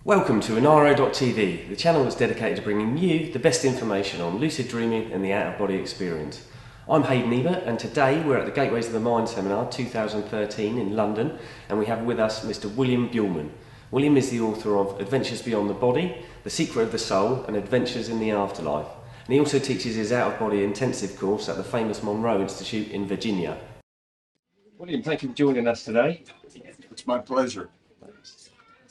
Welcome to Inaro.tv, the channel that's dedicated to bringing you the best information on lucid dreaming and the out-of-body experience. I'm Hayden Ebert, and today we're at the Gateways of the Mind Seminar 2013 in London, and we have with us Mr. William Buhlman. William is the author of Adventures Beyond the Body, The Secret of the Soul, and Adventures in the Afterlife. And he also teaches his out-of-body intensive course at the famous Monroe Institute in Virginia. William, thank you for joining us today. It's my pleasure.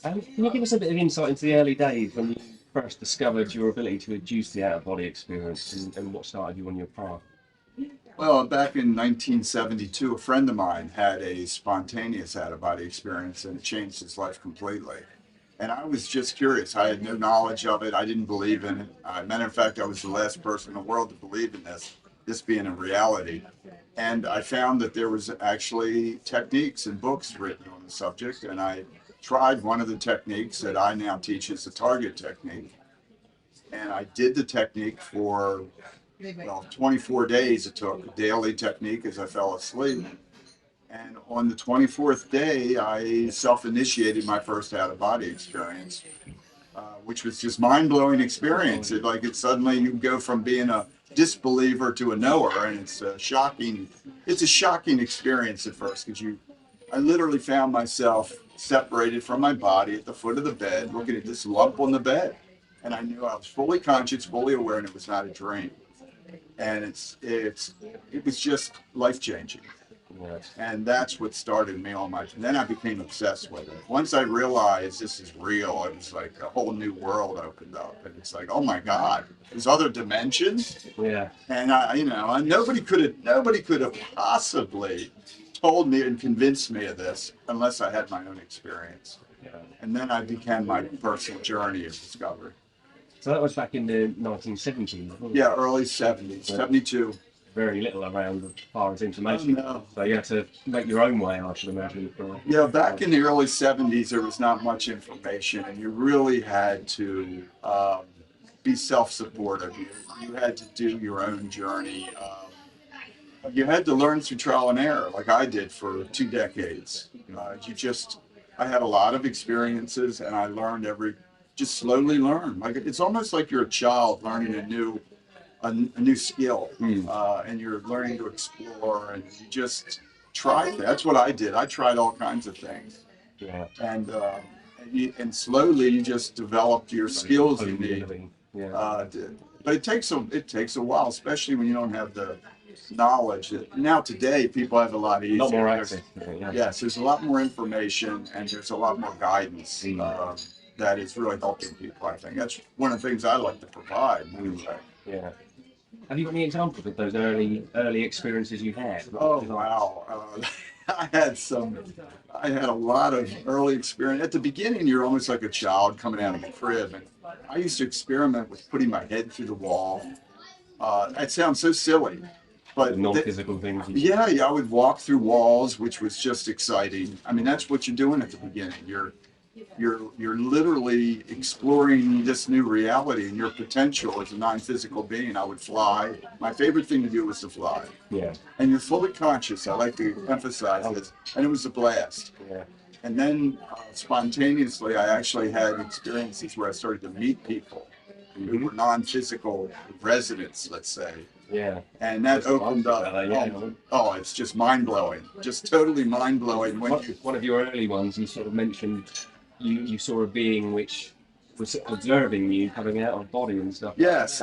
Can you give us a bit of insight into the early days when you first discovered your ability to induce the out-of-body experience and what started you on your path? Well, back in 1972, a friend of mine had a spontaneous out-of-body experience, and it changed his life completely. And I was just curious. I had no knowledge of it. I didn't believe in it. Matter of fact, I was the last person in the world to believe in this being a reality. And I found that there was actually techniques and books written on the subject, and I tried one of the techniques that I now teach is the target technique. And I did the technique for, 24 days it took, a daily technique as I fell asleep. And on the 24th day, I self-initiated my first out-of-body experience, which was just mind-blowing experience. It suddenly you go from being a disbeliever to a knower, and it's a shocking experience at first, because I literally found myself separated from my body at the foot of the bed, looking at this lump on the bed. And I knew I was fully conscious, fully aware, and it was not a dream. And it was just life-changing. Yes. And that's what started me on my, then I became obsessed with it. Once I realized this is real, it was like a whole new world opened up. And it's like, oh my God, there's other dimensions. Yeah. And nobody could have possibly told me and convinced me of this unless I had my own experience. Yeah. And then I began my personal journey of discovery. So that was back in the 1970s, wasn't it? Yeah, early 70s, 72. Very little around as far as information. Oh, no. So you had to make your own way, I should imagine. Yeah, back in the early 70s, there was not much information, and you really had to be self-supportive. You had to do your own journey. You had to learn through trial and error, like I did for 2 decades. I had a lot of experiences, and I learned just slowly learn. Like it's almost like you're a child learning a new skill, and you're learning to explore, and you just try. That's what I did. I tried all kinds of things, Yeah. and slowly you just developed your skills you need. Yeah. But it takes a while, especially when you don't have the knowledge. Now today, people have a lot easier. A lot more access. Yeah. Yes, there's a lot more information, and there's a lot more guidance that is really helping people. I think that's one of the things I like to provide. Yeah. Have you got any examples of those early experiences you had? Oh wow, I had a lot of early experience. At the beginning, you're almost like a child coming out of the crib, and I used to experiment with putting my head through the wall. That sounds so silly, but non-physical things. Yeah, I would walk through walls, which was just exciting. I mean, that's what you're doing at the beginning. You're literally exploring this new reality and your potential as a non-physical being. I would fly. My favorite thing to do was to fly. Yeah. And you're fully conscious. I like to emphasize this. And it was a blast. Yeah. And then spontaneously, I actually had experiences where I started to meet people who were non-physical residents, let's say. Yeah. And that opened up. Oh, it's just mind-blowing. Just totally mind-blowing. One of your early ones, you sort of mentioned you saw a being which was observing you coming out of body and stuff. Yes.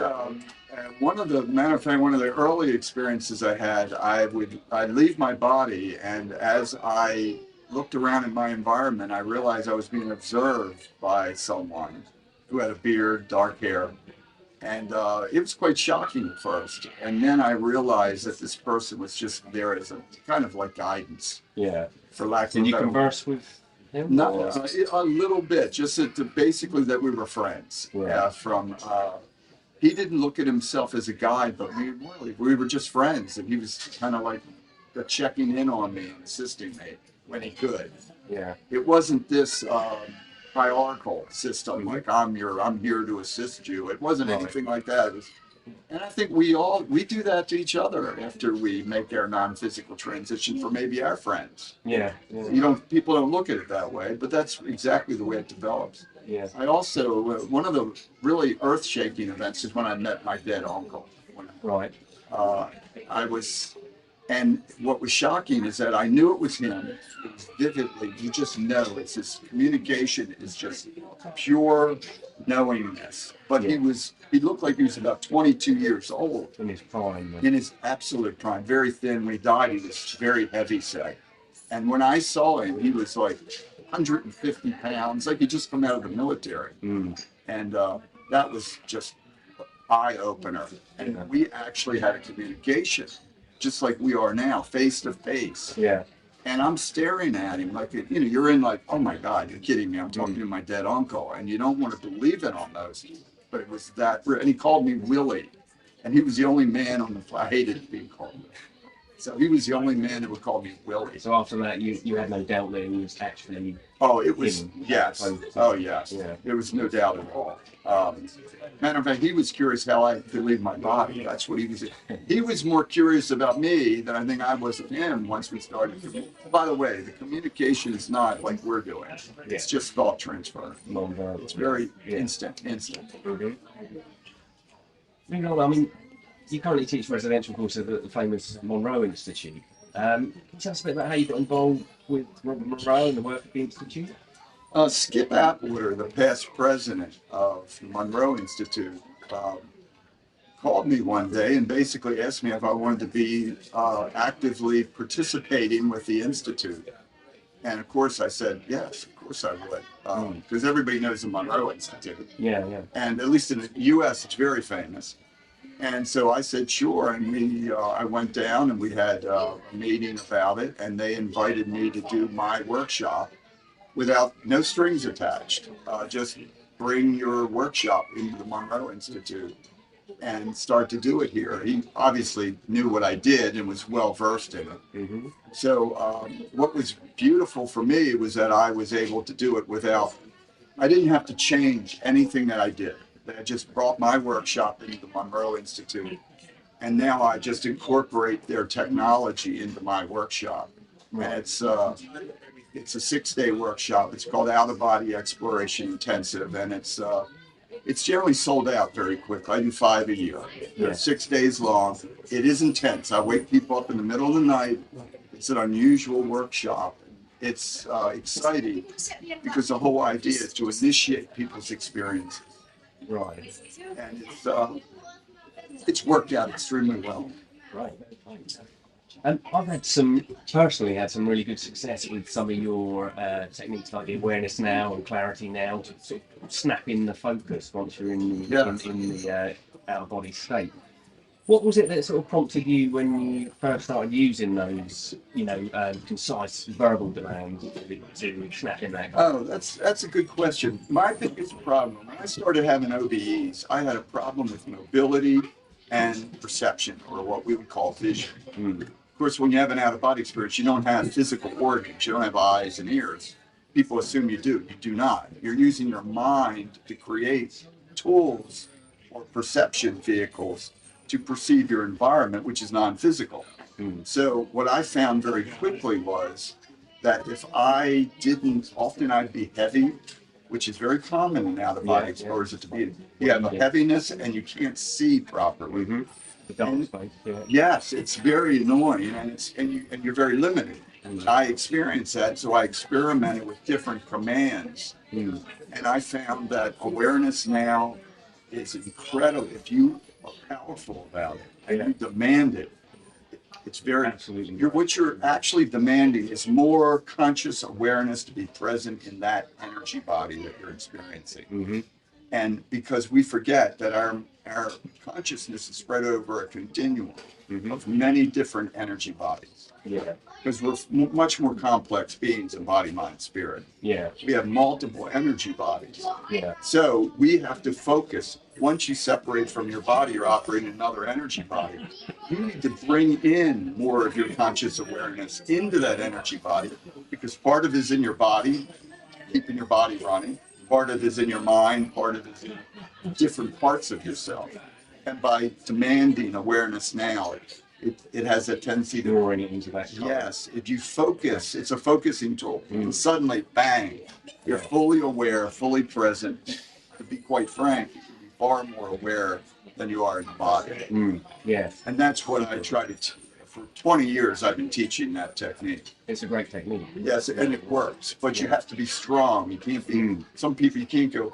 One of the early experiences I had, I'd leave my body, and as I looked around in my environment, I realized I was being observed by someone who had a beard, dark hair. And it was quite shocking at first. And then I realized that this person was just there as a kind of like guidance. Yeah. For lack of Did you converse with him? Not a little bit, just basically that we were friends. Yeah. He didn't look at himself as a guide, but we were just friends. And he was kind of like checking in on me and assisting me when he could. Yeah. It wasn't this hierarchical system, like I'm here to assist you. It wasn't anything like that. And I think we do that to each other after we make our non-physical transition for maybe our friends. Yeah. People don't look at it that way, but that's exactly the way it develops. Yeah. I also, one of the really earth-shaking events is when I met my dead uncle. Right. Uh, I was, and what was shocking is that I knew it was him. It was vividly, you just know, it's this communication is just pure knowingness. But Yeah. he looked like he was about 22 years old. In his prime. In his absolute prime, very thin. When he died, he was very heavy set. And when I saw him, he was like 150 pounds, like he just come out of the military. Mm. And that was just eye opener. And we actually had a communication, just like we are now, face to face. Yeah. And I'm staring at him like, you know, you're in like, oh my God, you're kidding me. I'm talking to my dead uncle. And you don't want to believe it almost. But it was that, and he called me Willie. And he was the only man on the fly. I hated being called Willie. So he was the only man that would call me Willie. So after that, you had no doubt that he was actually. Oh, it was, him, yes. Oh, yes. Yeah. There was no doubt at all. Matter of fact, he was curious how I could leave my body. That's what he was. He was more curious about me than I think I was of him once we started. By the way, the communication is not like we're doing. It's just thought transfer. Non-verbal. It's very instant. Mm-hmm. I mean, you currently teach residential courses at the famous Monroe Institute. Can you tell us a bit about how you got involved with Robert Monroe and the work of the Institute? Skip Atwater, the past president of the Monroe Institute, called me one day and basically asked me if I wanted to be actively participating with the Institute. And of course I said, yes, of course I would, because everybody knows the Monroe Institute. Yeah, yeah. And at least in the U.S., it's very famous. And so I said, sure. And I went down and we had a meeting about it. And they invited me to do my workshop without no strings attached. Just bring your workshop into the Monroe Institute and start to do it here. He obviously knew what I did and was well versed in it. Mm-hmm. So what was beautiful for me was that I was able to do it without, I didn't have to change anything that I did. I just brought my workshop into the Monroe Institute, and now I just incorporate their technology into my workshop. And it's a 6-day workshop. It's called Out of Body Exploration Intensive, and it's generally sold out very quickly. I do 5 a year. They're 6 days long. It is intense. I wake people up in the middle of the night. It's an unusual workshop. It's exciting because the whole idea is to initiate people's experiences. Right. And it's worked out extremely well. Right. I've personally had some really good success with some of your techniques like the awareness now and clarity now to sort of snap in the focus once you're in the out of body state. What was it that sort of prompted you when you first started using those, concise verbal demands to snap in that? Oh, that's a good question. My biggest problem, when I started having OBEs, I had a problem with mobility and perception, or what we would call vision. Of course, when you have an out-of-body experience, you don't have physical organs. You don't have eyes and ears. People assume you do. You do not. You're using your mind to create tools or perception vehicles to perceive your environment, which is non-physical. So what I found very quickly was that if I didn't, often I'd be heavy, which is very common in out-of-body exposure to be. You have a heaviness and you can't see properly. Mm-hmm. The dark space, Yes, it's very annoying, and you're very limited. I experienced that, so I experimented with different commands, and I found that awareness now is incredible. If you are powerful about it and you demand it, it's very absolutely. What you're actually demanding is more conscious awareness to be present in that energy body that you're experiencing. Mm-hmm. And because we forget that our consciousness is spread over a continuum of many different energy bodies. Yeah. Because we're much more complex beings in body, mind, spirit. Yeah. We have multiple energy bodies. Yeah. So we have to focus. Once you separate from your body, you're operating another energy body. You need to bring in more of your conscious awareness into that energy body, because part of it is in your body, keeping your body running. Part of it is in your mind, part of it is in different parts of yourself. And by demanding awareness now, it has a tendency to, drawing it into that. yes, if you focus, it's a focusing tool. And suddenly, bang, you're fully aware, fully present. To be quite frank, you can be far more aware than you are in the body. Yes. And that's what I try to teach. For 20 years, I've been teaching that technique. It's a great technique. Yes, and it works, but you have to be strong. You can't be, some people, you can't go,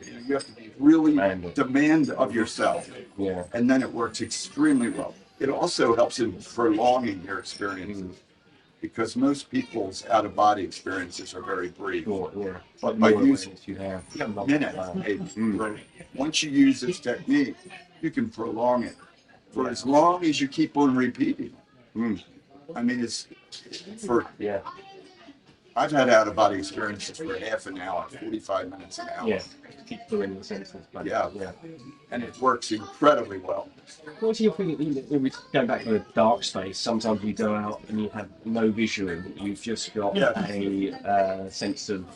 you have to be really demand of yourself. Yeah. And then it works extremely well. It also helps in prolonging your experiences because most people's out-of-body experiences are very brief. Sure, yeah. But by using you have minutes, once you use this technique, you can prolong it for as long as you keep on repeating. I mean, it's for, I've had out-of-body experiences for half an hour, 45 minutes an hour. Yeah, keep doing the senses. Yeah, and it works incredibly well. What's your feeling? Going back to the dark space, sometimes you go out and you have no visual. You've just got a sense of,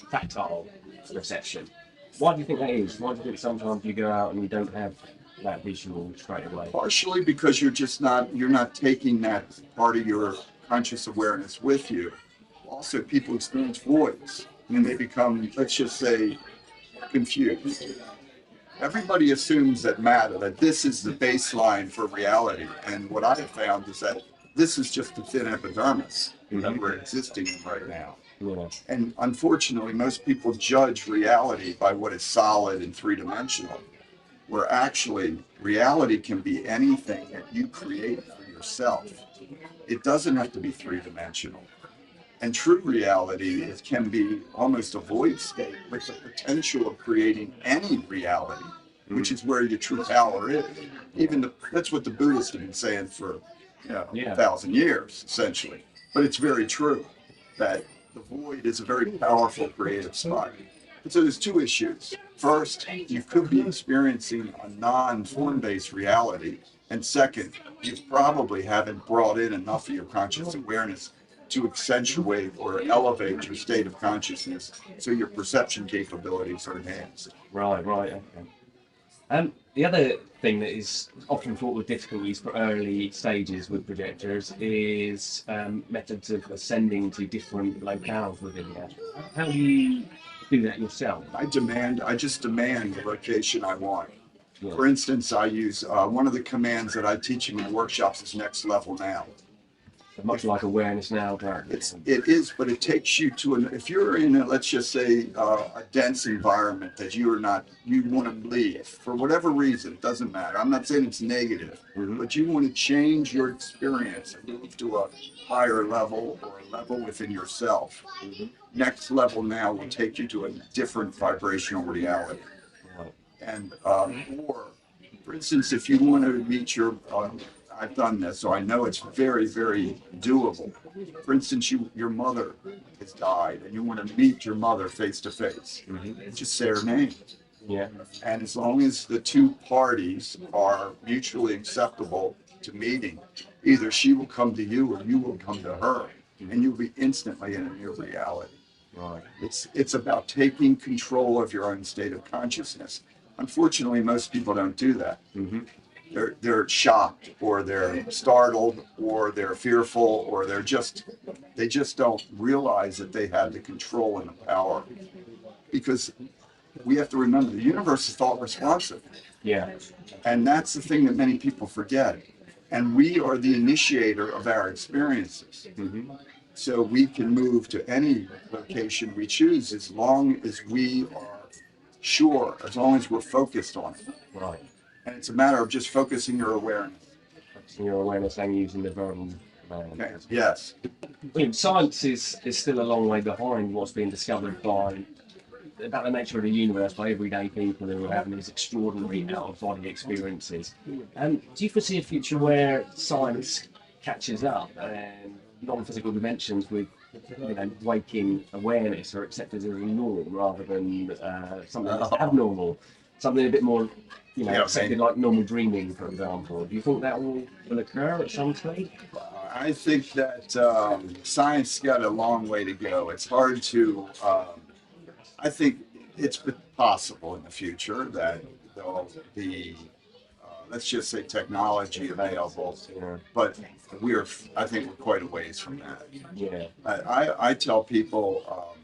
tactile perception. Why do you think that is? Why do you think sometimes you go out and you don't have that visual straight away? Partially because you're not taking that part of your conscious awareness with you. Also, people experience voids and they become, let's just say, confused. Everybody assumes that this is the baseline for reality. And what I have found is that this is just the thin epidermis that we're existing in right now. Yeah. And unfortunately, most people judge reality by what is solid and three-dimensional, where actually reality can be anything that you create for yourself. It doesn't have to be three-dimensional. And true reality can be almost a void state with the potential of creating any reality, which is where your true power is. That's what the Buddhists have been saying for 1,000 years, essentially. But it's very true that the void is a very powerful creative spot. And so there's two issues. First, you could be experiencing a non-form-based reality. And second, you probably haven't brought in enough of your conscious awareness to accentuate or elevate your state of consciousness so your perception capabilities are enhanced. Right, okay. The other thing that is often fraught with difficulties for early stages with projectors is methods of ascending to different locales within the astral. How do you do that yourself? I just demand the location I want. Yeah. For instance, I use one of the commands that I teach in my workshops is next level now. Much like awareness now, it is, but it takes you to if you're in let's just say a dense environment that you want to leave for whatever reason, it doesn't matter. I'm not saying it's negative, but you want to change your experience and move to a higher level or a level within yourself. Next level now will take you to a different vibrational reality. And or, for instance, if you want to meet your I've done this, so I know it's very, very doable. For instance, your mother has died, and you want to meet your mother face to face. Just say her name. Yeah. And as long as the two parties are mutually acceptable to meeting, either she will come to you or you will come to her, and you'll be instantly in a new reality. Right. It's about taking control of your own state of consciousness. Unfortunately, most people don't do that. They're shocked, or they're startled, or they're fearful, or they just don't realize that they have the control and the power. Because we have to remember the universe is thought responsive. Yeah. And that's the thing that many people forget. And we are the initiator of our experiences. So we can move to any location we choose as long as we are sure, as long as we're focused on it. Right. And it's a matter of just focusing your awareness. Focusing your awareness and using the verbal command. Okay. Yes. Science is still a long way behind what's been discovered about the nature of the universe by everyday people who are having these extraordinary out-of-body experiences. Do you foresee a future where science catches up and non-physical dimensions with waking awareness are accepted as a norm rather than something that's abnormal, something a bit more accepted like normal dreaming, for example? Do you think that will occur at some stage? I think that science got a long way to go. It's hard to. I think it's possible in the future that there'll be let's just say, technology available. Yeah. But I think we're quite a ways from that. Yeah. I tell people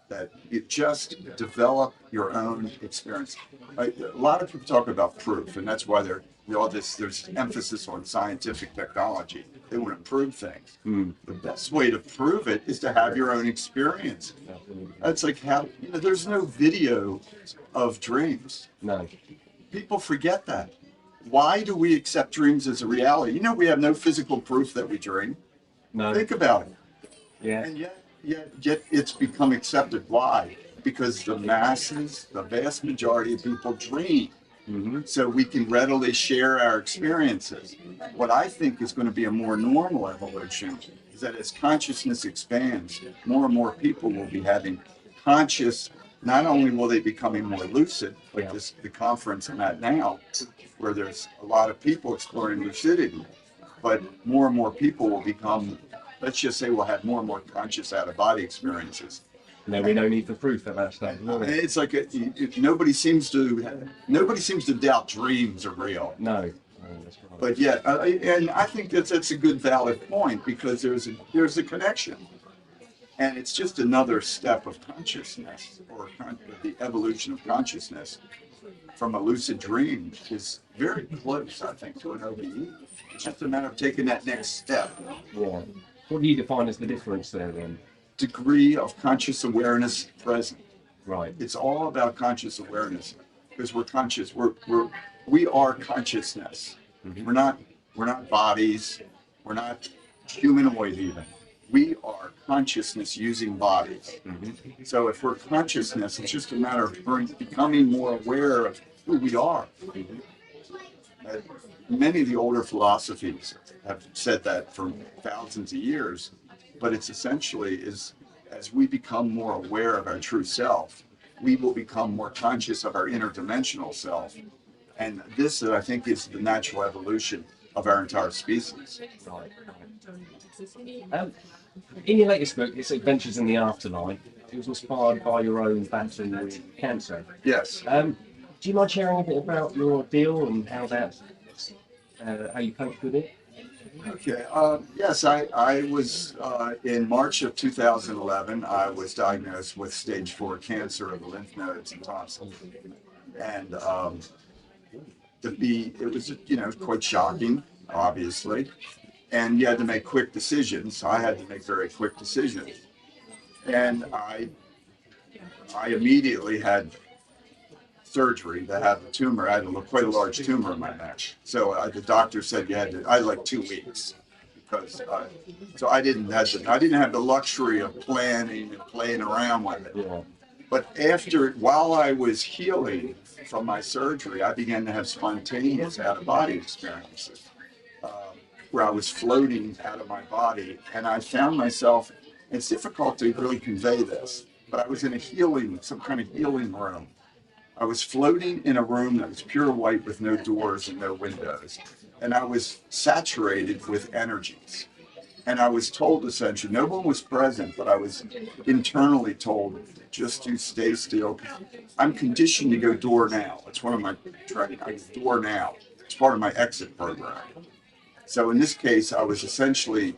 that you just develop your own experience. A lot of people talk about proof, and that's why there's emphasis on scientific technology. They want to prove things. The best way to prove it is to have your own experience. That's like there's no video of dreams. No. People forget that. Why do we accept dreams as a reality? You know, we have no physical proof that we dream. No. Think about it. Yeah. And yet it's become accepted. Why? Because the masses, the vast majority of people dream. So we can readily share our experiences. What I think is going to be a more normal evolution is that as consciousness expands, more and more people will be having conscious, not only will they be becoming more lucid, like the conference I'm at now, where there's a lot of people exploring lucidity, but more and more people will become, let's just say we'll have more and more conscious out-of-body experiences. No, we no need for proof at that stage. It's like nobody seems to doubt dreams are real. No, that's right. But yet, and I think that's a good valid point, because there's a connection, and it's just another step of consciousness, or the evolution of consciousness from a lucid dream is very close, I think, to an OBE. It's just a matter of taking that next step. Yeah. What do you define as the difference there then? Degree of conscious awareness present. Right. It's all about conscious awareness, because we're conscious. We are consciousness. We're not bodies. We're not humanoid even. We are consciousness using bodies. So if we're consciousness, it's just a matter of becoming more aware of who we are. Many of the older philosophies have said that for thousands of years, but it's essentially as we become more aware of our true self, we will become more conscious of our interdimensional self. And this, I think, is the natural evolution of our entire species. Right. In your latest book, it's Adventures in the Afterlife. It was inspired by your own battle with cancer. Yes. Do you mind sharing a bit about your ordeal and how you coped with it? Okay. Yes, I was in March of 2011. I was diagnosed with stage 4 cancer of the lymph nodes and tonsil, and it was quite shocking, obviously, and you had to make quick decisions. I had to make very quick decisions, and I immediately had surgery to have the tumor. I had quite a large tumor in my neck. So the doctor said I had like 2 weeks, because so I didn't have the luxury of planning and playing around with it. Yeah. But while I was healing from my surgery, I began to have spontaneous out-of-body experiences, where I was floating out of my body, and I found myself. It's difficult to really convey this, but I was in some kind of healing room. I was floating in a room that was pure white with no doors and no windows. And I was saturated with energies. And I was told, essentially, no one was present, but I was internally told, just to stay still. I'm conditioned to go door now. It's one of my training. I go door now. It's part of my exit program. So in this case, I was essentially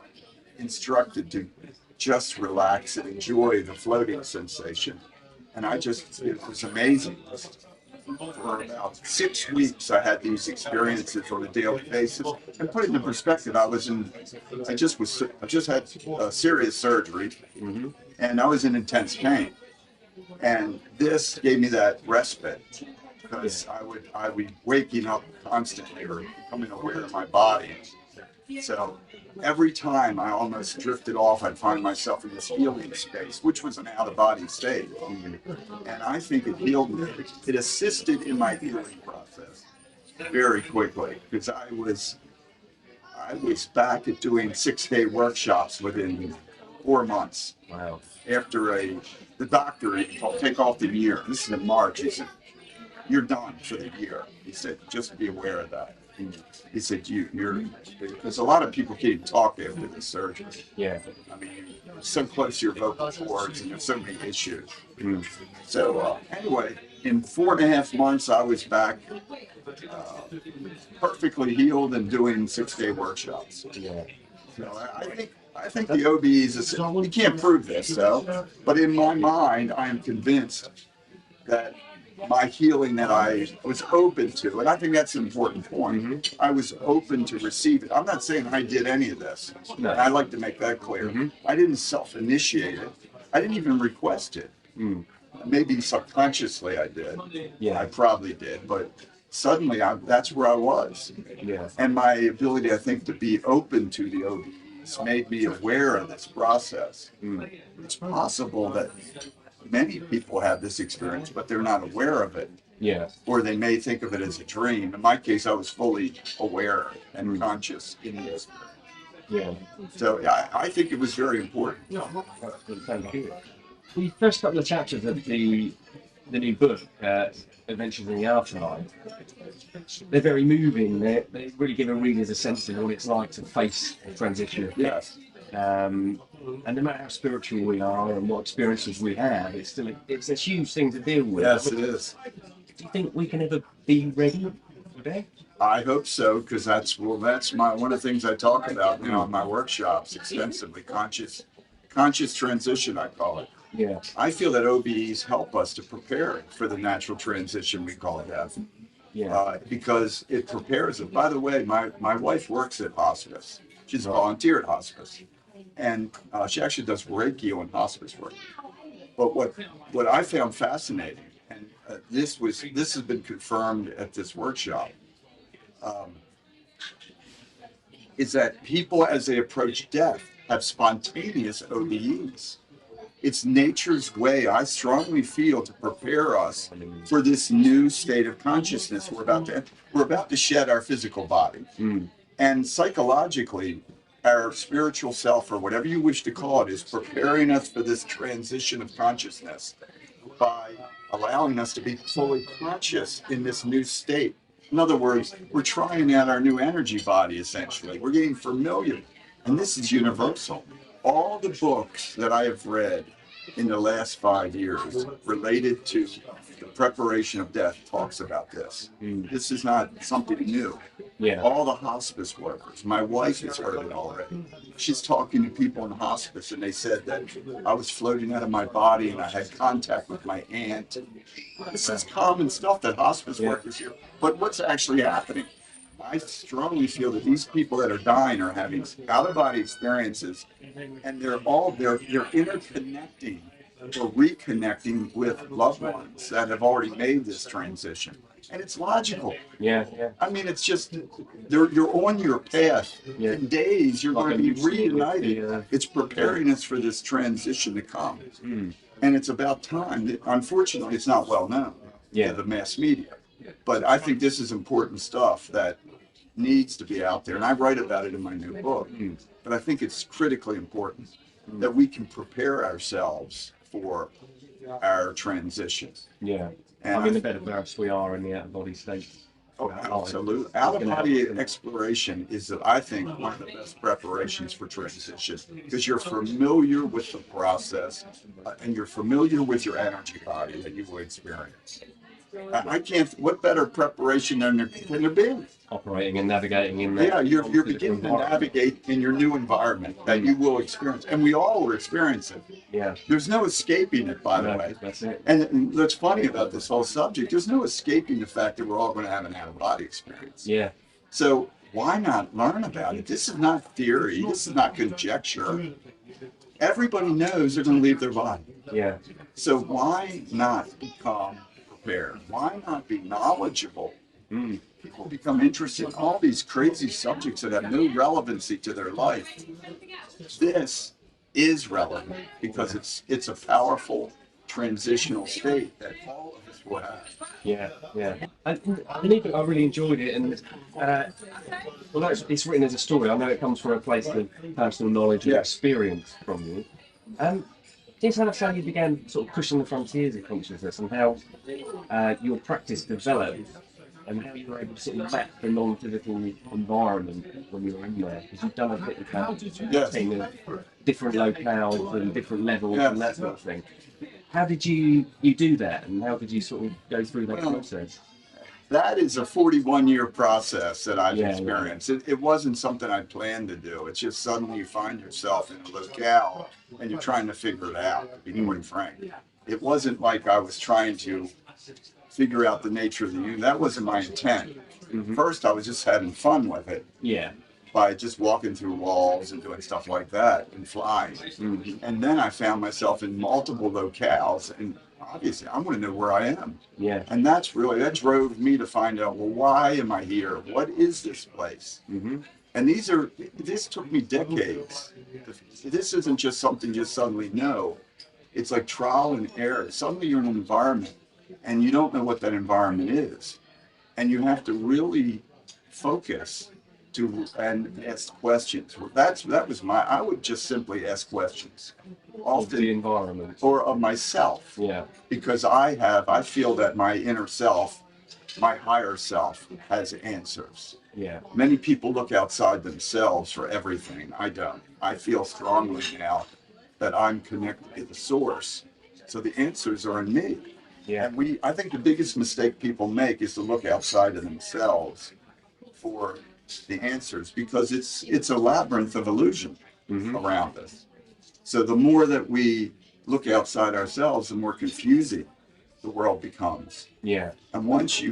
instructed to just relax and enjoy the floating sensation. And it was amazing. For about 6 weeks, I had these experiences on a daily basis. And put it into perspective, I just had serious surgery, and I was in intense pain. And this gave me that respite, because I would waking up constantly or becoming aware of my body. So every time I almost drifted off, I'd find myself in this healing space, which was an out-of-body state. And I think it healed me. It assisted in my healing process very quickly, because I was back at doing 6-day workshops within 4 months. Wow. After the doctor told, take off the year. This is in March. He said, you're done for the year. He said, just be aware of that. He said, you're, because a lot of people can't talk after the surgery. Yeah. I mean, you're so close to your vocal cords and there's so many issues. So anyway, in 4.5 months, I was back perfectly healed and doing 6-day workshops. Yeah. So I think the OBEs is, you can't prove this though, but in my mind, I am convinced that my healing that I was open to, and I think that's an important point. I was open to receive it. I'm not saying I did any of this. No. I'd like to make that clear. I didn't self-initiate it. I didn't even request it. Maybe subconsciously I did. Yeah. I probably did, but suddenly that's where I was. Yeah. And my ability, I think, to be open to the OBEs made me aware of this process. It's possible that many people have this experience, but they're not aware of it. Yeah. Or they may think of it as a dream. In my case, I was fully aware and conscious in the experience. Yeah. So I think it was very important. Thank you. The first couple of chapters of the new book, Adventures in the Afterlife, they're very moving. They really give a reader a sense of what it's like to face a transition. Yes. And no matter how spiritual we are and what experiences we have, it's a huge thing to deal with. Yes, it is. Do you think we can ever be ready for that? I hope so, because that's one of the things I talk about in my workshops extensively. Conscious transition, I call it. Yeah. I feel that OBEs help us to prepare for the natural transition we call death. Yeah. Because it prepares it. By the way, my wife works at hospice. She's a volunteer at hospice. And she actually does Reiki on hospice work. But what I found fascinating, and this has been confirmed at this workshop, is that people, as they approach death, have spontaneous OBEs. It's nature's way, I strongly feel, to prepare us for this new state of consciousness. We're about to shed our physical body. And psychologically, our spiritual self, or whatever you wish to call it, is preparing us for this transition of consciousness by allowing us to be fully conscious in this new state. In other words, we're trying out our new energy body, essentially. We're getting familiar. And this is universal. All the books that I have read in the last 5 years related to the preparation of death talks about this. This is not something new. Yeah. All the hospice workers, my wife has heard it already. She's talking to people in hospice, and they said that I was floating out of my body and I had contact with my aunt. This is common stuff that hospice workers hear. But what's actually happening? I strongly feel that these people that are dying are having out-of-body experiences, and they're interconnecting or reconnecting with loved ones that have already made this transition. And it's logical. Yeah, yeah. I mean, it's just, you're on your path. Yeah. In days, you're Like going to be reunited. yeah. It's preparing us for this transition to come. And it's about time. Unfortunately, it's not well known to the mass media. But I think this is important stuff that needs to be out there. And I write about it in my new book. But I think it's critically important that we can prepare ourselves for our transition. Yeah. And I mean, the better versed we are in the out-of-body state. Oh, absolutely. Out-of-body exploration is, I think, one of the best preparations for transition, because you're familiar with the process and you're familiar with your energy body that you will experience. I can't, what better preparation can there be? Operating and navigating in that. Yeah, you're beginning to navigate in your new environment that you will experience. And we all will experience it. Yeah. There's no escaping it, by the way. That's it. And what's funny about this whole subject, there's no escaping the fact that we're all going to have an out-of-body experience. Yeah. So why not learn about it? This is not theory. This is not conjecture. Everybody knows they're going to leave their body. Yeah. So why not become prepared? Why not be knowledgeable? People become interested in all these crazy subjects that have no relevancy to their life. This is relevant because it's a powerful transitional state that all of us will have. Yeah, yeah. And the new book, I really enjoyed it, and although it's written as a story, I know it comes from a place of personal knowledge and experience from you. Can you tell us how you began sort of pushing the frontiers of consciousness, and how your practice developed, and how you were able to sort of map the non-physical environment when you were in there? Because you've done a bit of mapping of different locales and different levels and that sort of thing. How did you do that, and how did you sort of go through that Well, process? that is a 41-year process that I've Yeah, experienced. It wasn't something I planned to do. It's just suddenly you find yourself in a locale and you're trying to figure it out, to be quite frank. It wasn't like I was trying to figure out the nature of the universe. That wasn't my intent. First, I was just having fun with it Yeah, by just walking through walls and doing stuff like that and flying. And then I found myself in multiple locales, and obviously I want to know where I am. yeah, And that drove me to find out, well, why am I here? What is this place? And this took me decades. This isn't just something you suddenly know. It's like trial and error. Suddenly you're in an environment and you don't know what that environment is. And you have to really focus and ask questions. I would just simply ask questions. of the environment. Or of myself. Yeah, Because I feel that my inner self, my higher self, has answers. yeah, Many people look outside themselves for everything. I don't. I feel strongly now that I'm connected to the source. So the answers are in me. yeah, And I think the biggest mistake people make is to look outside of themselves for the answers, because it's a labyrinth of illusion around us. So the more that we look outside ourselves, the more confusing the world becomes. yeah, And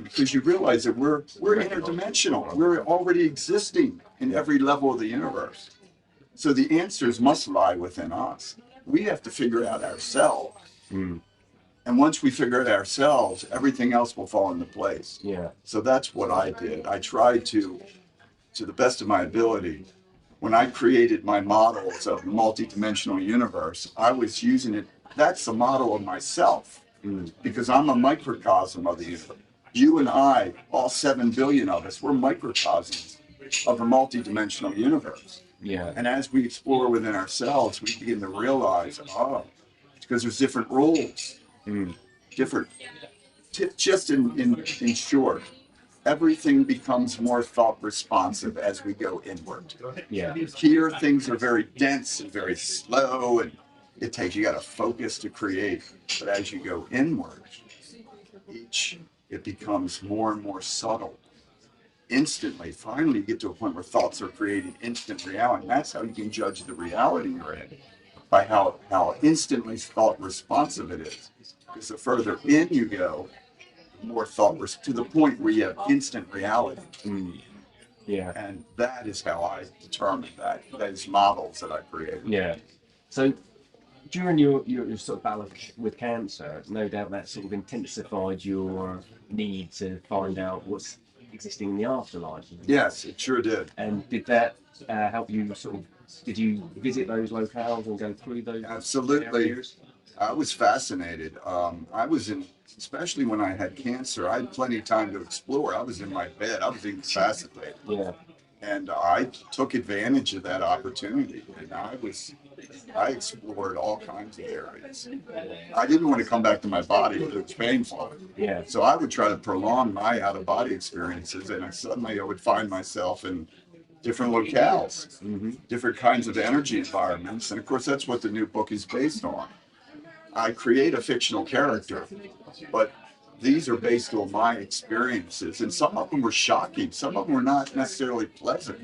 because you realize that we're interdimensional, we're already existing in every level of the universe. So the answers must lie within us. We have to figure it out ourselves. And once we figure it ourselves, everything else will fall into place. yeah, So that's what I did. I tried to the best of my ability, when I created my models of the multidimensional universe, I was using it. That's the model of myself, because I'm a microcosm of the universe. You and I, all 7 billion of us, we're microcosms of the multidimensional universe. yeah, And as we explore within ourselves, we begin to realize, because there's different rules, different. Just in short, everything becomes more thought responsive as we go inward. yeah, Here, things are very dense and very slow, and you got to focus to create. But as you go inward, it becomes more and more subtle. Instantly, finally, you get to a point where thoughts are creating instant reality. And that's how you can judge the reality you're in, by how instantly thought responsive it is. Because the further in you go, more thought to the point where you have instant reality. yeah, And that is how I determined that. Those models that I created. yeah. So during your sort of battle with cancer, no doubt that sort of intensified your need to find out what's existing in the afterlife. Yes, it sure did. And did that help you sort of? Did you visit those locales and go through those? Absolutely. Areas? I was fascinated. Especially when I had cancer, I had plenty of time to explore. I was in my bed. I was incapacitated. Yeah, And I took advantage of that opportunity. And I explored all kinds of areas. I didn't want to come back to my body because it was painful. yeah, So I would try to prolong my out-of-body experiences, and suddenly I would find myself in different locales, different kinds of energy environments. And of course, that's what the new book is based on. I create a fictional character, but these are based on my experiences, and some of them were shocking. Some of them were not necessarily pleasant.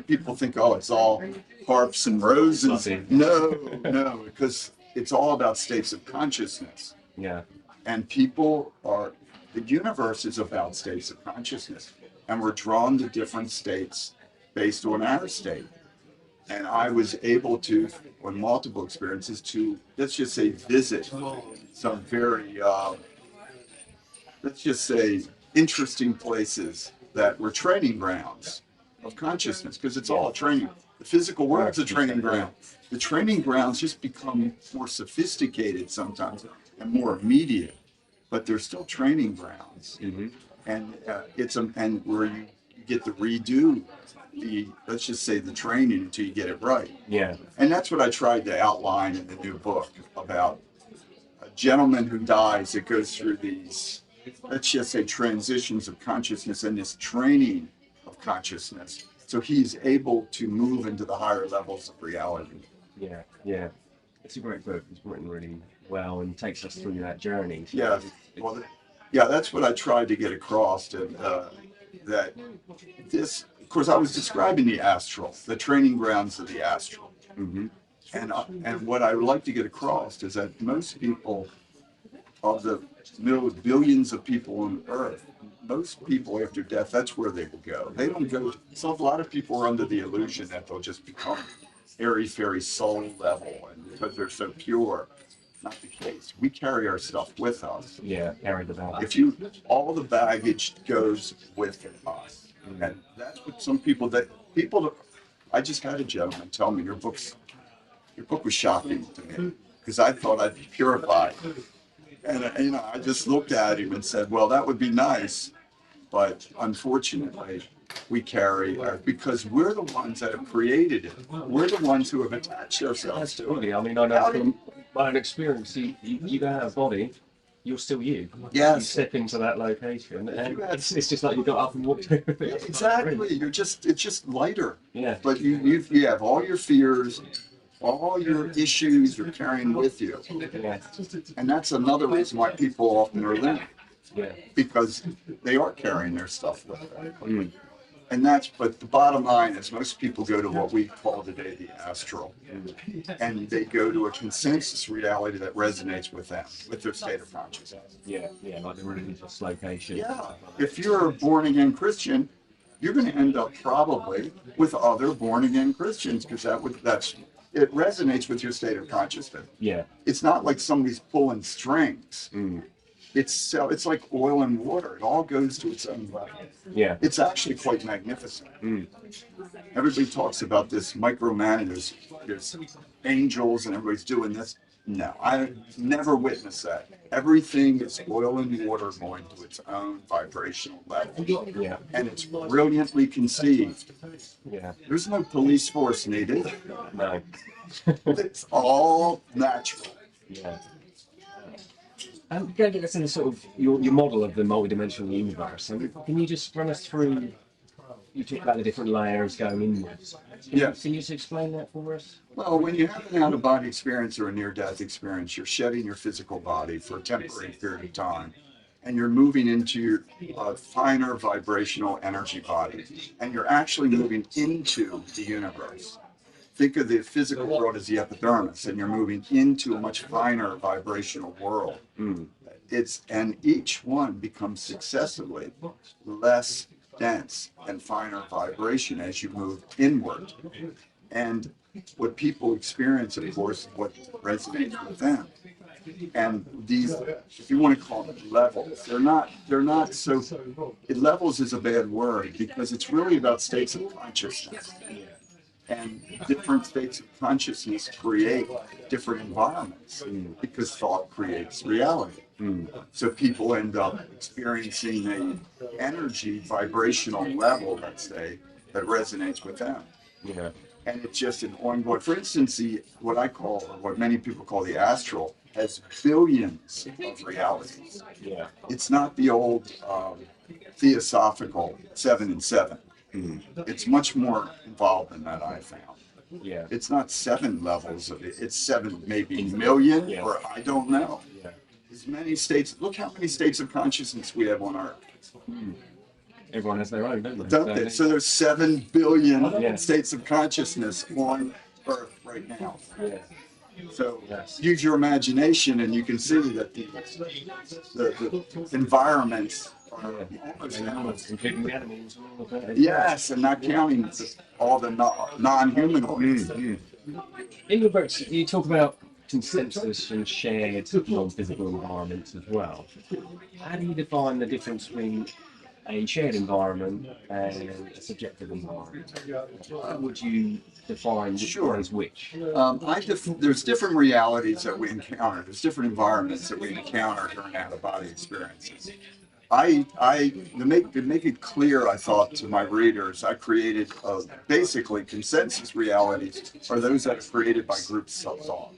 People think, oh, it's all harps and roses. No, because it's all about states of consciousness. yeah, And the universe is about states of consciousness, and we're drawn to different states based on our state. And I was able to, on multiple experiences, to, let's just say, visit some very, let's just say, interesting places that were training grounds of consciousness, because it's all a training. The physical world's a training ground. The training grounds just become more sophisticated sometimes and more immediate, but they're still training grounds. And and where you get to redo let's just say the training until you get it right. yeah, And that's what I tried to outline in the new book about a gentleman who dies that goes through these, let's just say, transitions of consciousness and this training of consciousness. So he's able to move into the higher levels of reality. yeah, yeah. It's a great book. It's written really well and takes us through that journey. So Yeah, well, yeah, that's what I tried to get across, and that this, of course, I was describing the astral, the training grounds of the astral, and what I would like to get across is that most people, of the billions of people on Earth, most people after death, that's where they will go. They don't go. So a lot of people are under the illusion that they'll just become airy fairy soul level, and because they're so pure. Not the case. We carry our stuff with us. yeah, carry the bag. If you, all the baggage goes with us, and that's what some people I just had a gentleman tell me your book was shocking to me because I thought I'd be purified, and I just looked at him and said, well, that would be nice, but unfortunately. We carry because we're the ones that have created it. We're the ones who have attached ourselves to it. Absolutely. I mean, I know from my own experience, you don't have a body, you're still you. Yes. You step into that location, and it's just like you got up and walked through it. Exactly. It's just lighter. Yeah. But you have all your fears, all your issues you're carrying with you. Yeah. And that's another reason why people often are linked. Yeah. Because they are carrying their stuff with them. But the bottom line is most people go to what we call today the astral. And they go to a consensus reality that resonates with them, with their state of consciousness. Yeah, like the religious location. Yeah. If you're a born again Christian, you're going to end up probably with other born again Christians because it resonates with your state of consciousness. Yeah. It's not like somebody's pulling strings. It's like oil and water. It all goes to its own level. Yeah. It's actually quite magnificent. Everybody talks about this micromanagers, there's angels and everybody's doing this. No, I never witnessed that. Everything is oil and water going to its own vibrational level. Yeah. And it's brilliantly conceived. Yeah. There's no police force needed. No. It's all natural. Yeah. Going back to the sort of your model of the multidimensional universe, can you just run us through? You talk about the different layers going inwards. Can you just explain that for us? Well, when you have an out-of-body experience or a near-death experience, you're shedding your physical body for a temporary period of time, and you're moving into your finer vibrational energy body, and you're actually moving into the universe. Think of the physical world as the epidermis, and you're moving into a much finer vibrational world. And each one becomes successively less dense and finer vibration as you move inward. And what people experience, of course, what resonates with them. And these, if you want to call them levels, they're not so. Levels is a bad word because it's really about states of consciousness. And different states of consciousness create different environments because thought creates reality. So people end up experiencing an energy vibrational level, let's say, that resonates with them. Yeah. And it's just an ongoing. For instance, what many people call the astral has billions of realities. Yeah. It's not the old theosophical 7 and 7. It's much more involved than that, I found. Yeah. It's not 7 levels of it. It's 7, maybe million, or I don't know. Yeah. As many states. Look how many states of consciousness we have on Earth. Everyone has their own, don't they? Don't they? So there's 7 billion states of consciousness on Earth right now. Yeah. So use your imagination, and you can see that the environments. Including the animals and all of that. Yes, and not counting all the non-humanoids. In your books, you talk about consensus and shared non-physical environments as well. How do you define the difference between a shared environment and a subjective environment? How would you define which one is which? There's different realities that we encounter. There's different environments that we encounter during out-of-body experiences. To make it clear, I thought to my readers, I created basically consensus realities are those that are created by groups of thought.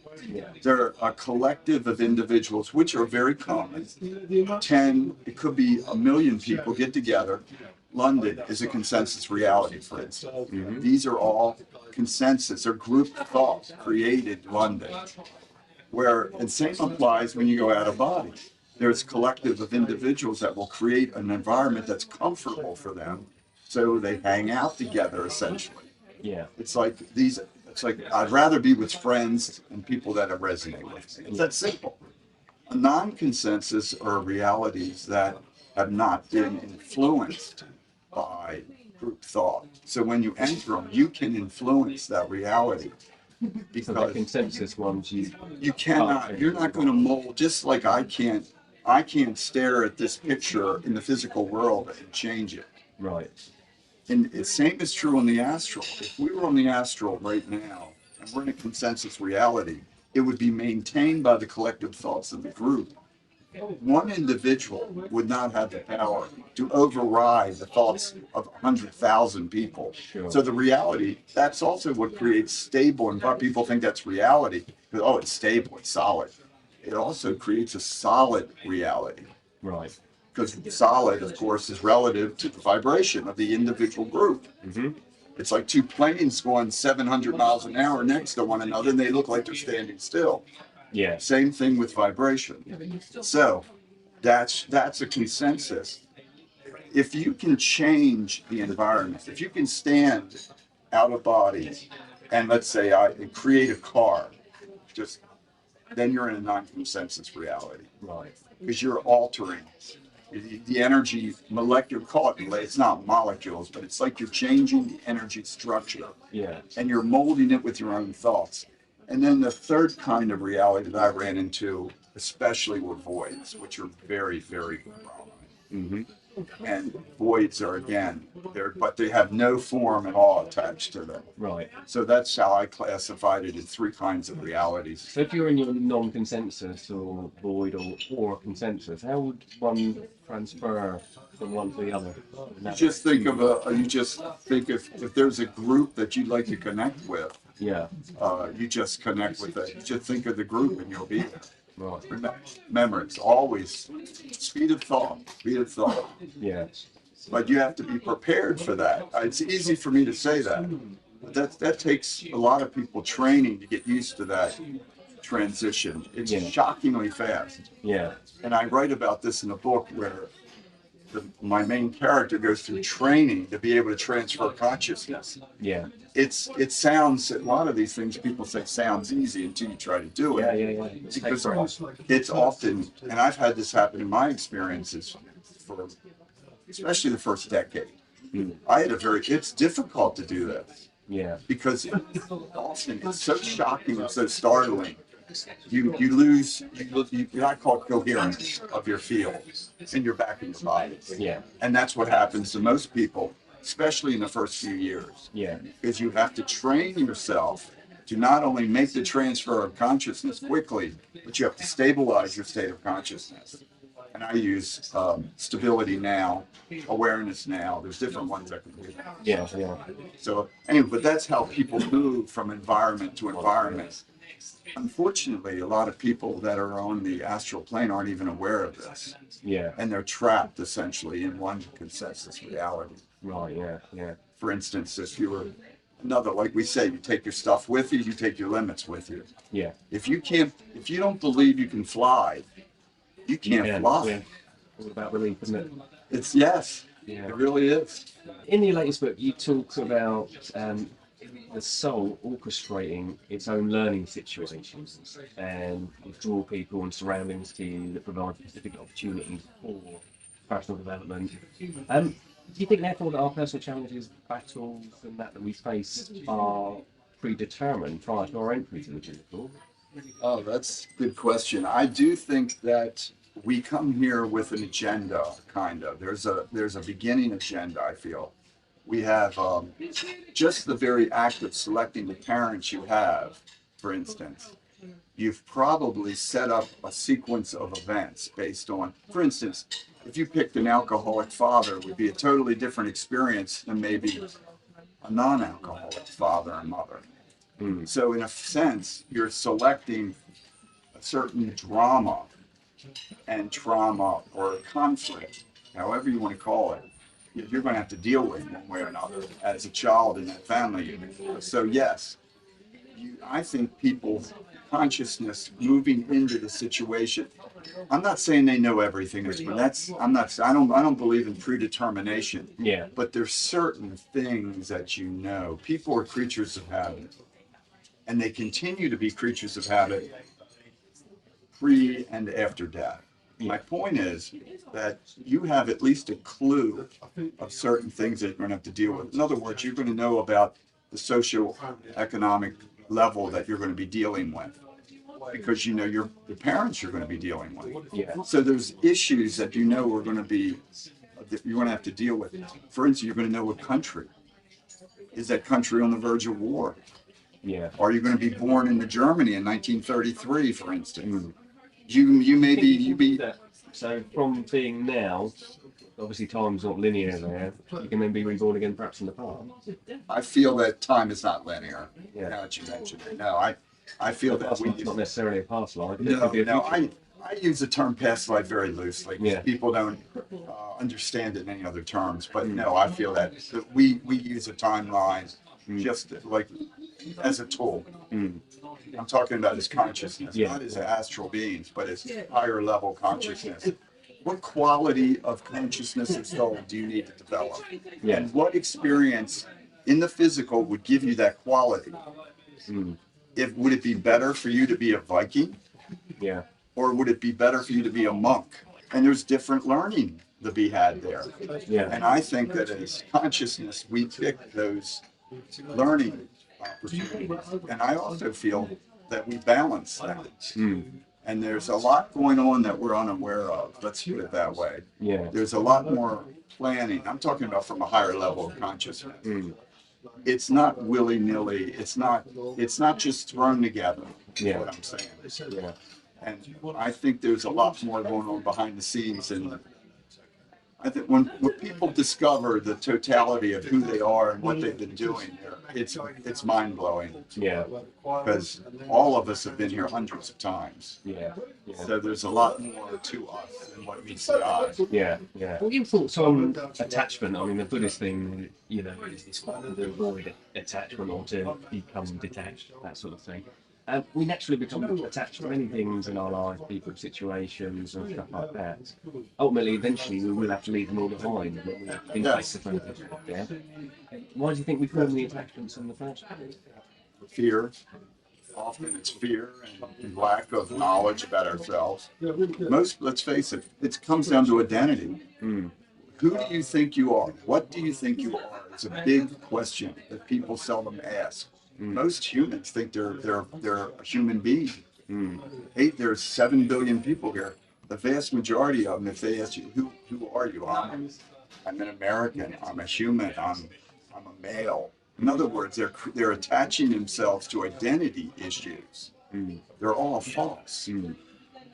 They're a collective of individuals, which are very common. 10, it could be a million people get together, London is a consensus reality, for instance. These are all consensus or group thought created London. Where, and same applies when you go out of body. There's collective of individuals that will create an environment that's comfortable for them, so they hang out together essentially. Yeah. It's like these. It's like I'd rather be with friends and people that resonate with me. It's that simple. A non-consensus are realities that have not been influenced by group thought. So when you enter them, you can influence that reality. So the consensus ones you cannot, you're not going to mold, just like I can't stare at this picture in the physical world and change it. Right. And the same is true in the astral. If we were on the astral right now and we're in a consensus reality, it would be maintained by the collective thoughts of the group. One individual would not have the power to override the thoughts of 100,000 people. Sure. So the reality, that's also what creates stable, and why people think that's reality. Because, oh, it's stable, it's solid. It also creates a solid reality. Right. Because solid, of course, is relative to the vibration of the individual group. Mm-hmm. It's like two planes going 700 miles an hour next to one another, and they look like they're standing still. Yeah. Same thing with vibration. So that's a consensus. If you can change the environment, if you can stand out of body and let's say I create a car, then you're in a non-consensus reality. Right. Because you're altering the energy molecular, it's not molecules, but it's like you're changing the energy structure. Yeah. And you're molding it with your own thoughts. And then the third kind of reality that I ran into, especially were voids, which are very, very prominent. Mm-hmm. And voids are, again, but they have no form at all attached to them. Right. So that's how I classified it in three kinds of realities. So if you're in your non-consensus or void or consensus, how would one transfer from one to the other? You just think if there's a group that you'd like to connect with, yeah, you just connect with it. You just think of the group and you'll be there. right. Remember, it's always speed of thought. Yeah. But you have to be prepared for that. It's easy for me to say that. But that takes a lot of people training to get used to that transition. It's shockingly fast. Yeah. And I write about this in a book where my main character goes through training to be able to transfer consciousness. Yeah. It sounds, a lot of these things people say sounds easy until you try to do it. Yeah. Because it's often, and I've had this happen in my experiences for especially the first decade. It's difficult to do this. Yeah. Because often it's so shocking and so startling. You lose, you're not called coherence of your field, and you're back in your body. Yeah. And that's what happens to most people, especially in the first few years. Yeah. Because you have to train yourself to not only make the transfer of consciousness quickly, but you have to stabilize your state of consciousness. And I use stability now, awareness now. There's different ones that can do that. Yeah. So anyway, but that's how people move from environment to environment. Unfortunately, a lot of people that are on the astral plane aren't even aware of this. Yeah. And they're trapped essentially in one consensus reality. Right. Yeah. For instance, if you were like we say, you take your stuff with you, you take your limits with you. Yeah. If you don't believe you can fly, you can't fly. Yeah. All about belief, isn't it? It's yes. Yeah. It really is. In your latest book, you talk about the soul orchestrating its own learning situations, and you draw people and surroundings to you that provide specific opportunities for personal development. Do you think, therefore, that our personal challenges, battles, and that we face are predetermined prior to our entry to the physical? Oh, that's a good question. I do think that we come here with an agenda, kind of. There's a beginning agenda, I feel. We have just the very act of selecting the parents you have, for instance. You've probably set up a sequence of events based on, for instance, if you picked an alcoholic father, it would be a totally different experience than maybe a non-alcoholic father and mother. So in a sense, you're selecting a certain drama and trauma or conflict, however you want to call it, you're going to have to deal with one way or another as a child in that family unit. So yes, I think people's consciousness moving into the situation. I'm not saying they know everything, but I don't believe in predetermination. Yeah. But there's certain things that people are creatures of habit, and they continue to be creatures of habit pre and after death. My point is that you have at least a clue of certain things that you're going to have to deal with. In other words, you're going to know about the socio-economic level that you're going to be dealing with, because you know the parents you're going to be dealing with. Yeah. So there's issues that you're going to have to deal with. For instance, you're going to know what country. Is that country on the verge of war? Yeah. Are you going to be born into Germany in 1933, for instance? You be. So from being now, obviously time's not linear there. You can then be reborn again, perhaps in the past. I feel that time is not linear. Yeah. Now that you mentioned it, no, I feel that It's not necessarily a past life. I use the term past life very loosely. Yeah. People don't understand it in any other terms, but no, I feel that we use a timeline just like as a tool. I'm talking about his consciousness, not as astral beings, but as higher level consciousness. What quality of consciousness or soul do you need to develop? Yeah. And what experience in the physical would give you that quality? Would it be better for you to be a Viking? Yeah. Or would it be better for you to be a monk? And there's different learning to be had there. Yeah. And I think that as consciousness, we pick those learning opportunities. And I also feel that we balance that. And there's a lot going on that we're unaware of. Let's put it that way. Yeah. There's a lot more planning. I'm talking about from a higher level of consciousness. It's not willy-nilly. It's not just thrown together. Yeah. What I'm saying. Yeah. And I think there's a lot more going on behind the scenes. And I think when people discover the totality of who they are and what they've been doing, it's mind-blowing. Yeah. Because all of us have been here hundreds of times. Yeah. Yeah. So there's a lot more to us than what meets the eye. Yeah, yeah. What are your thoughts on attachment? I mean, the Buddhist thing, is to avoid attachment or to become detached, that sort of thing. We naturally become attached to many things in our life, people, situations, and stuff like that. Ultimately, eventually, we will have to leave them all behind when we face the front of death. Why do you think we form the attachments in the first place? Fear. Often it's fear and lack of knowledge about ourselves. Let's face it, it comes down to identity. Who do you think you are? What do you think you are? It's a big question that people seldom ask. Most humans think they're a human being. There's 7 billion people here. The vast majority of them, if they ask you, who are you? I'm an American. I'm a human. I'm a male. In other words, they're attaching themselves to identity issues. They're all false.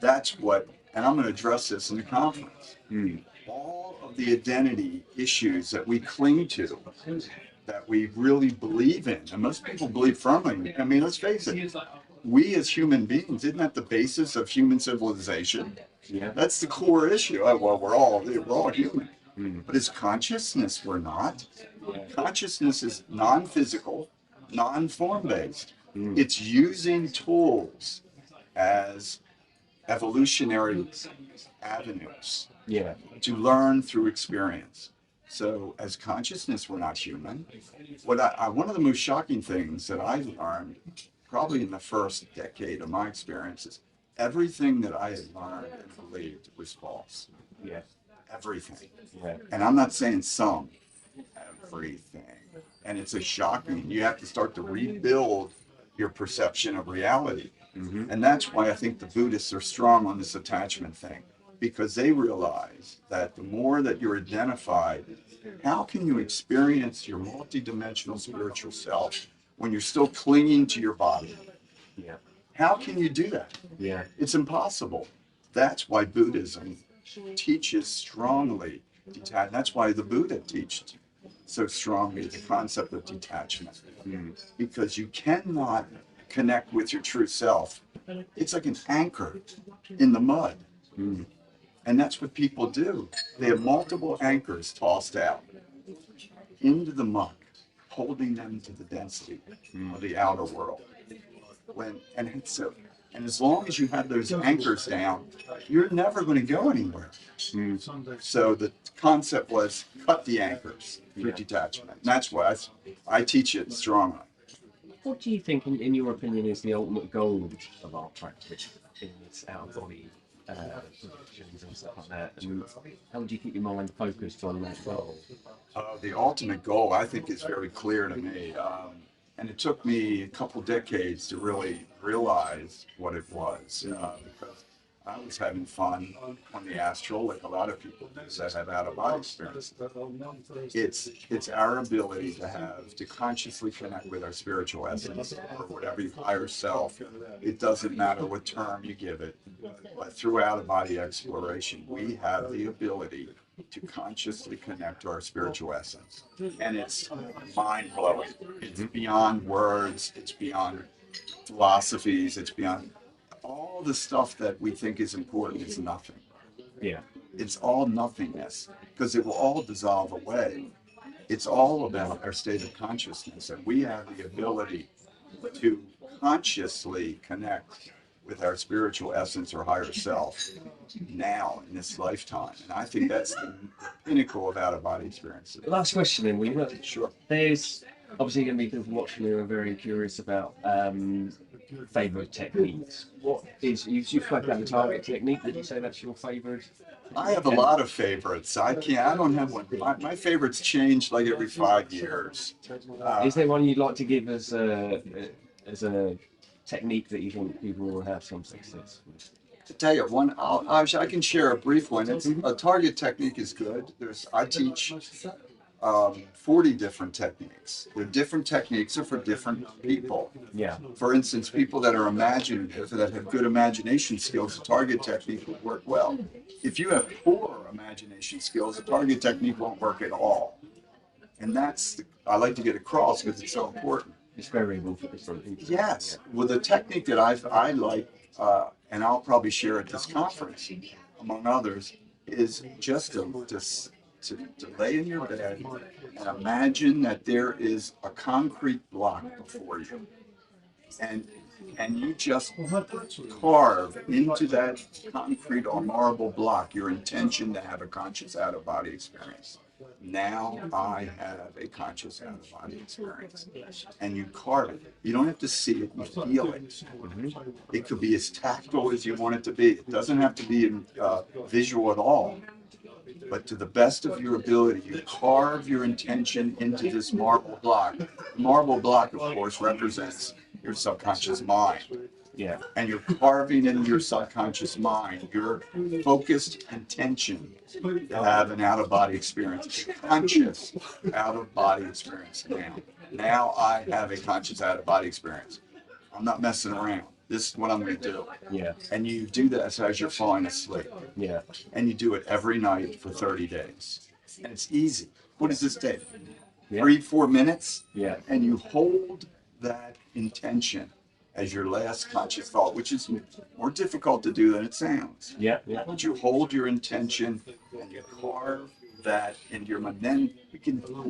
That's what, and I'm going to address this in the conference. All of the identity issues that we cling to, that we really believe in, and most people believe firmly. I mean, let's face it, we as human beings, isn't that the basis of human civilization? Yeah. That's the core issue. Well, we're all human. But as consciousness, we're not. Consciousness is non-physical, non-form-based. It's using tools as evolutionary avenues to learn through experience. So as consciousness, we're not human. One of the most shocking things that I learned, probably in the first decade of my experience, is everything that I had learned and believed was false. Yeah. Everything. Yeah. And I'm not saying some. Everything. And it's a shocking. You have to start to rebuild your perception of reality. And that's why I think the Buddhists are strong on this attachment thing, because they realize that the more that you're identified, how can you experience your multidimensional spiritual self when you're still clinging to your body? Yeah. How can you do that? Yeah. It's impossible. That's why Buddhism teaches strongly detachment. That's why the Buddha teaches so strongly the concept of detachment, because you cannot connect with your true self. It's like an anchor in the mud. And And that's what people do. They have multiple anchors tossed out into the muck, holding them to the density of the outer world. And as long as you have those anchors down, you're never going to go anywhere. So the concept was cut the anchors through detachment. And that's why I teach it strongly. What do you think, in your opinion, is the ultimate goal of our practice in this out-of-body predictions and stuff like that? And how do you keep your mind focused on that goal? The ultimate goal, I think, is very clear to me. And it took me a couple decades to really realize what it was, because I was having fun on the astral, like a lot of people do that have out-of-body experiences. It's our ability to consciously connect with our spiritual essence, or whatever you higher self. It doesn't matter what term you give it, but through out-of-body exploration, we have the ability to consciously connect to our spiritual essence. And it's mind-blowing. It's beyond words, it's beyond philosophies, it's beyond all the stuff that we think is important is nothing. Yeah. It's all nothingness, because it will all dissolve away. It's all about our state of consciousness, and we have the ability to consciously connect with our spiritual essence or higher self now in this lifetime. And I think that's the pinnacle of out-of-body experiences. Last question then, William. Sure. There's obviously going to be people watching who are very curious about favourite techniques. What is, you spoke about the target technique, did you say that's your favourite? I have a lot of favorites. I don't have one. My favorites change like every 5 years. Is there one you'd like to give as a technique that you think people will have some success with? To tell you one, I can share a brief one. A target technique is good. I teach 40 different techniques. The different techniques are for different people. Yeah. For instance, people that are imaginative, that have good imagination skills, a target technique will work well. If you have poor imagination skills, a target technique won't work at all. And I like to get across because it's so important. It's variable for different people. Yes. Well, the technique that I like, and I'll probably share at this conference, among others, is just to lay in your bed and imagine that there is a concrete block before you. And you just carve into that concrete or marble block your intention to have a conscious out-of-body experience. Now I have a conscious out-of-body experience. And you carve it. You don't have to see it, you feel it. It could be as tactile as you want it to be. It doesn't have to be visual at all. But to the best of your ability, you carve your intention into this marble block. The marble block, of course, represents your subconscious mind. Yeah. And you're carving in your subconscious mind your focused intention to have an out-of-body experience, a conscious out-of-body experience now. Now I have a conscious out-of-body experience. I'm not messing around. This is what I'm going to do. Yeah. And you do this as you're falling asleep. Yeah. And you do it every night for 30 days. And it's easy. What does this take? Yeah. 3-4 minutes? Yeah. And you hold that intention as your last conscious thought, which is more difficult to do than it sounds. Yeah. Yeah. But you hold your intention and you carve that in your mind. Then you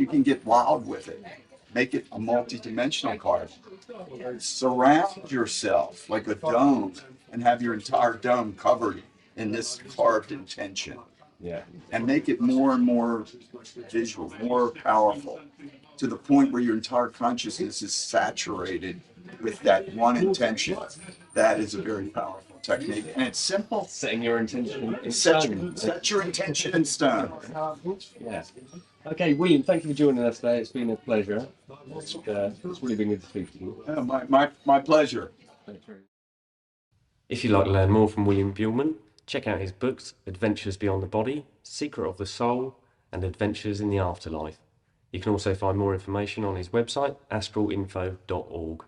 can get wild with it. Make it a multi-dimensional card. Surround yourself like a dome and have your entire dome covered in this carved intention. Yeah. And make it more and more visual, more powerful, to the point where your entire consciousness is saturated with that one intention. That is a very powerful technique. And it's simple. Setting your intention in stone. Set your intention in stone. Yeah. Okay, William, thank you for joining us today. It's been a pleasure. It's really been good to speak to you. Yeah, my pleasure. If you'd like to learn more from William Buhlman, check out his books, Adventures Beyond the Body, Secret of the Soul, and Adventures in the Afterlife. You can also find more information on his website, astralinfo.org.